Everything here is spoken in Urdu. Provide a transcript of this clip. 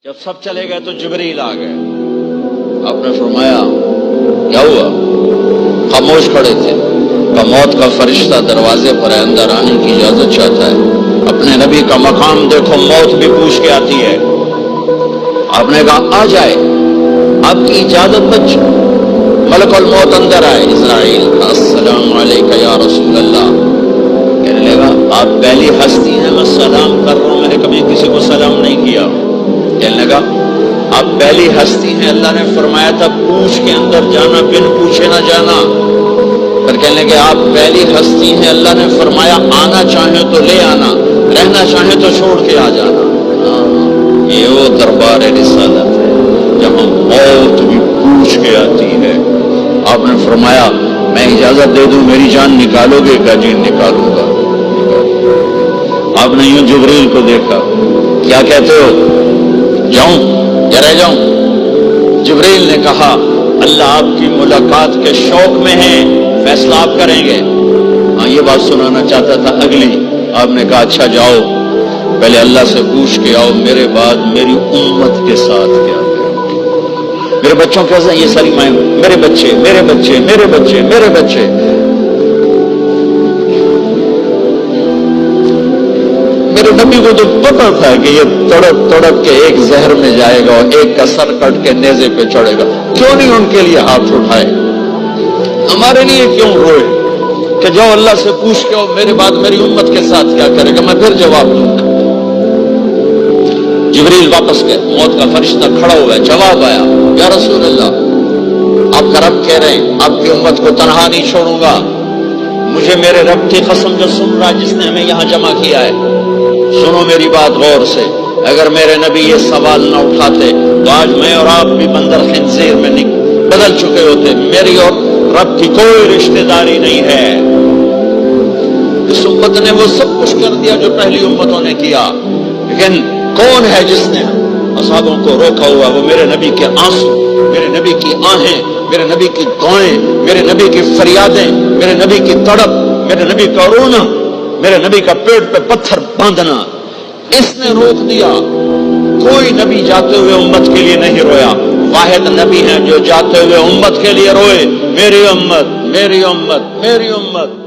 جب سب چلے گئے تو جبریل آ گئے. آپ نے فرمایا کیا ہوا؟ خاموش کھڑے تھے. موت کا فرشتہ دروازے پر ہے، اندر آنے کی اجازت چاہتا ہے. اپنے نبی کا مقام دیکھو، موت بھی پوچھ کے آتی ہے. آپ نے کہا آ جائے، آپ کی اجازت بچ. ملک الموت اندر آئے. اسرائیل السلام علیکہ یا رسول اللہ. کہنے لگا آپ پہلی ہستی ہیں، میں سلام کر رہا ہوں، میں نے کبھی کسی کو سلام نہیں کیا. کہنے لگا آپ پہلی ہستی ہیں، اللہ نے فرمایا تھا پوچھ کے اندر جانا، بن پوچھے نہ جانا. پھر کہنے لگے آپ پہلی ہستی ہیں، اللہ نے فرمایا آنا چاہیں تو لے آنا، رہنا چاہیں تو چھوڑ کے آ جانا. یہ وہ دربار رسالت ہے جہاں موت بھی پوچھ کے آتی ہے. آپ نے فرمایا میں اجازت دے دوں میری جان نکالو گے؟ کیا جی نکالوں گا. آپ نے یوں جبریل کو دیکھا، کیا کہتے ہو؟ جاؤں یا رہ جاؤں؟ جبریل نے کہا اللہ آپ کی ملاقات کے شوق میں ہے، فیصلہ آپ کریں گے. ہاں یہ بات سنانا چاہتا تھا اگلی. آپ نے کہا اچھا جاؤ، پہلے اللہ سے پوچھ کے آؤ میرے بعد میری امت کے ساتھ کیا کریں. میرے بچوں کیسے ہیں؟ یہ ساری مائیں میرے بچے میرے بچے میرے بچے میرے بچے. میرے نبی کو تو پتا تھا کہ یہ تڑپ تڑپ کے ایک زہر میں جائے گا اور ایک کا سر کٹ کے نیزے پہ چڑھے گا. کیوں نہیں ان کے لیے ہاتھ اٹھائے؟ ہمارے لیے کیوں روئے کہ جاؤ اللہ سے پوچھ کے میرے بعد میری امت کے ساتھ کیا کرے گا، میں پھر جواب دوں گا. جبریل واپس گئے. موت کا فرشتہ کھڑا ہوا ہے. جواب آیا یا رسول اللہ آپ کا رب کہہ رہے ہیں آپ کی امت کو تنہا نہیں چھوڑوں گا. مجھے میرے رب کی قسم جو سن رہا جس نے ہمیں یہاں جمع کیا ہے، سنو میری بات غور سے. اگر میرے نبی یہ سوال نہ اٹھاتے تو آج میں اور آپ بھی بندر خنزیر میں بدل چکے ہوتے. میری اور رب کی کوئی رشتہ داری نہیں ہے. اس امت نے وہ سب کچھ کر دیا جو پہلی امتوں نے کیا، لیکن کون ہے جس نے اصحابوں کو روکا ہوا؟ وہ میرے نبی کے آنسو، میرے نبی کی آہیں، میرے نبی کی دعائیں، میرے نبی کی فریادیں، میرے نبی کی تڑپ، میرے نبی کا رونا، میرے نبی کا پیٹ پہ پتھر باندھنا. اس نے روک دیا. کوئی نبی جاتے ہوئے امت کے لیے نہیں رویا. واحد نبی ہیں جو جاتے ہوئے امت کے لیے روئے. میری امت میری امت میری امت.